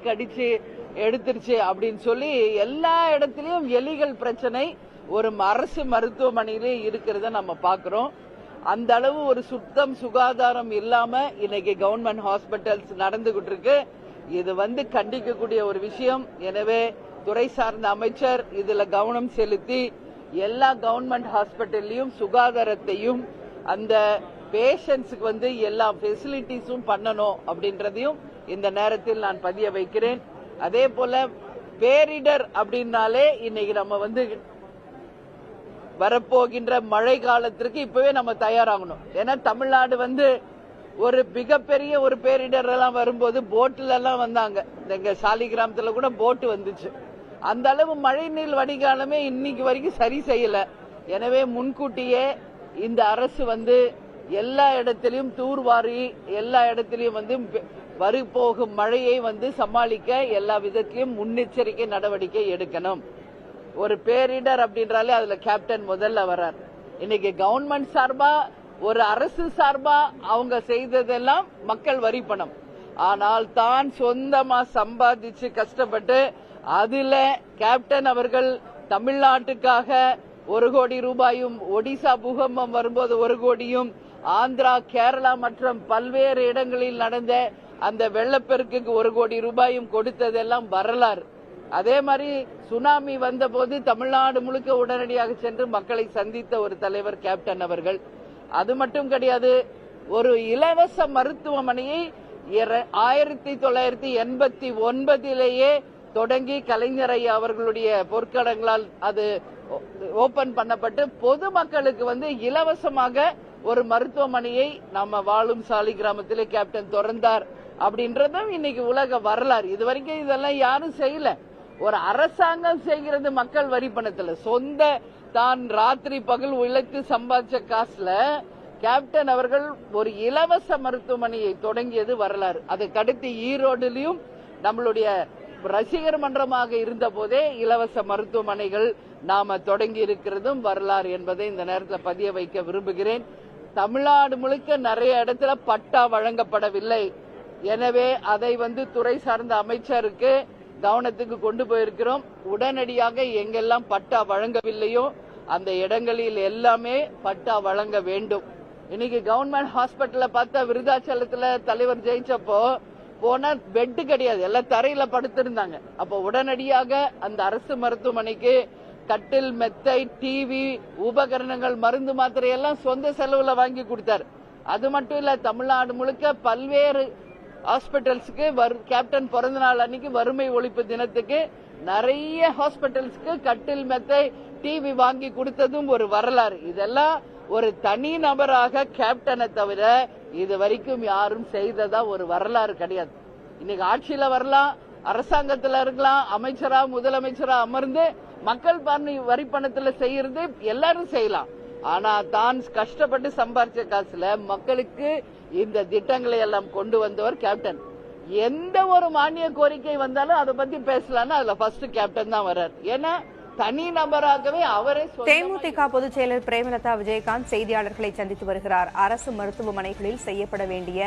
கடிச்சு எடுத்துருச்சு அப்படின்னு சொல்லி எல்லா இடத்துலயும் எலிகள் பிரச்சனை ஒரு அரசு மருத்துவமனையிலே இருக்கிறத நம்ம பாக்குறோம். அந்த அளவு ஒரு சுத்தம் சுகாதாரம் இல்லாம இன்னைக்கு கவர்மெண்ட் ஹாஸ்பிட்டல்ஸ் நடந்துகிட்டு இருக்கு. இது கண்டிக்கக்கூடிய ஒரு விஷயம். எனவே துறை சார்ந்த அமைச்சர் இதுல கவனம் செலுத்தி எல்லா கவர்மெண்ட் ஹாஸ்பிட்டல்லையும் சுகாதாரத்தையும் அந்த பேஷண்ட்ஸுக்கு எல்லா ஃபெசிலிட்டிஸும் பண்ணணும் அப்படின்றதையும் இந்த நேரத்தில் நான் பதிய வைக்கிறேன். அதே போல பேரிடர் அப்படின்னாலே இன்னைக்கு நம்ம வரப்போகின்ற மழை காலத்திற்கு இப்பவே நம்ம தயாராகணும். ஏன்னா தமிழ்நாடு ஒரு மிகப்பெரிய ஒரு பேரிடர் எல்லாம் வரும்போது போட்டுல எல்லாம் வந்தாங்க. எங்க சாலிகிராமத்துல கூட போட்டு வந்துச்சு. அந்த அளவு மழை நீர் வடிகாலமே இன்னைக்கு வரைக்கும் சரி செய்யல. எனவே முன்கூட்டியே இந்த அரசு எல்லா இடத்திலையும் தூர்வாரி எல்லா இடத்திலையும் வரப்போகும் மழையை சமாளிக்க எல்லா விதத்திலையும் முன்னெச்சரிக்கை நடவடிக்கை எடுக்கணும். ஒரு பேரிடர் அப்படின்றாலே அதுல கேப்டன் முதல்ல வர்றார். இன்னைக்கு கவர்மெண்ட் சார்பா ஒரு அரசு சார்பா அவங்க செய்ததெல்லாம் மக்கள் வரி பணம். ஆனால் தான் சொந்தமா சம்பாதிச்சு கஷ்டப்பட்டு அதுல கேப்டன் அவர்கள் தமிழ்நாட்டுக்காக 1 கோடி ரூபாயும், ஒடிசா பூகம்பம் வரும்போது 1 கோடியும், ஆந்திரா கேரளா மற்றும் பல்வேறு இடங்களில் நடந்த அந்த வெள்ளப்பெருக்குக்கு 1 கோடி ரூபாயும் கொடுத்ததெல்லாம் வரலாறு. அதே மாதிரி சுனாமி வந்தபோது தமிழ்நாடு முழுக்க உடனடியாக சென்று மக்களை சந்தித்த ஒரு தலைவர் கேப்டன் அவர்கள். அது மட்டும் கிடையாது, ஒரு இலவச மருத்துவமனையை 1989 தொடங்கி கலைஞர் ஐயா அவர்களுடைய பொற்கடங்களால் அது ஓபன் பண்ணப்பட்டு பொதுமக்களுக்கு இலவசமாக ஒரு மருத்துவமனையை நம்ம வாழும் சாலிகிராமத்திலே கேப்டன் திறந்தார் அப்படின்றதும் இன்னைக்கு உலக வரலாறு. இதுவரைக்கும் இதெல்லாம் யாரும் செய்யல. ஒரு அரசாங்கம் செய்கிறது மக்கள் வரி பணத்துல. சொந்த தான் ராத்திரி பகல் உழைத்து சம்பாதிச்ச காசுல கேப்டன் அவர்கள் ஒரு இலவச மருத்துவமனையை தொடங்கியது வரலாறு. அதுக்கடுத்து ஈரோடுலயும் நம்மளுடைய ரசிகர் மன்றமாக இருந்த போதே இலவச மருத்துவமனைகள் நாம தொடங்கி இருக்கிறதும் வரலாறு என்பதை இந்த நேரத்தில் பதிய வைக்க விரும்புகிறேன். தமிழ்நாடு முழுக்க நிறைய இடத்துல பட்டா வழங்கப்படவில்லை. எனவே அதை துறை சார்ந்த அமைச்சருக்கு கவனத்துக்கு கொண்டு போயிருக்கிறோம். உடனடியாக எங்கெல்லாம் பட்டா வழங்கவில்லையோ அந்த இடங்களில் எல்லாமே பட்டா வழங்க வேண்டும். இன்னைக்கு கவர்மெண்ட் ஹாஸ்பிட்டல பார்த்தா விருதாச்சலத்துல தலைவர் ஜெயிச்சப்போ போனா பெட் கிடையாது, எல்லாம் தரையில படுத்திருந்தாங்க. அப்போ உடனடியாக அந்த அரசு மருத்துவமனைக்கு கட்டில், மெத்தை, டிவி, உபகரணங்கள், மருந்து, மாத்திரை எல்லாம் சொந்த செலவுல வாங்கி கொடுத்தார். அது மட்டும் இல்ல, தமிழ்நாடு முழுக்க பல்வேறு ஹாஸ்பிட்டல்ஸ்க்கு கேப்டன் பிறந்த நாள் அன்னைக்கு வறுமை ஒழிப்பு தினத்துக்கு நிறைய ஹாஸ்பிட்டல்ஸ்க்கு கட்டில், மெத்தை, டிவி வாங்கி கொடுத்ததும் ஒரு வரலாறு. இதெல்லாம் ஒரு தனி நபராக கேப்டனை தவிர இது வரைக்கும் யாரும் செய்ததா ஒரு வரலாறு கிடையாது. இன்னைக்கு ஆட்சியில வரலாம், அரசாங்கத்துல இருக்கலாம், அமைச்சரா முதலமைச்சரா அமர்ந்து மக்கள் வரி பணத்துல செய்யறது எல்லாரும் செய்யலாம். ஆனா தான் கஷ்டப்பட்டு சம்பாரிச்ச காசுல மக்களுக்கு இந்த திட்டங்களை எல்லாம் கொண்டு வந்தவர் கேப்டன். எந்த ஒரு மானிய கோரிக்கை வந்தாலும் அதை பத்தி பேசலாம்னா அதுல ஃபர்ஸ்ட் கேப்டன் தான் வர்றார். ஏன்னா தனி நபராகவே அவரே. தேமுதிக பொதுச் செயலர் பிரேமலதா விஜயகாந்த் செய்தியாளர்களை சந்தித்து வருகிறார். அரசு மருத்துவமனைகளில் செய்யப்பட வேண்டிய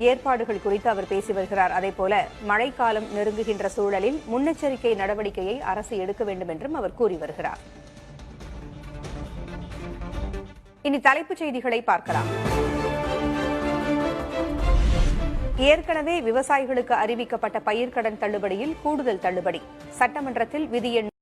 ஏற்பாடுகள் குறித்து அவர் பேசி வருகிறார். அதேபோல மழைக்காலம் நெருங்குகின்ற சூழலில் முன்னெச்சரிக்கை நடவடிக்கையை அரசு எடுக்க வேண்டும் என்றும் அவர் கூறி வருகிறார். இனி தலைப்புச் செய்திகளை பார்க்கலாம். ஏற்கனவே விவசாயிகளுக்கு அறிவிக்கப்பட்ட பயிர்க்கடன் தள்ளுபடியில் கூடுதல் தள்ளுபடி. சட்டமன்றத்தில் விதி எண்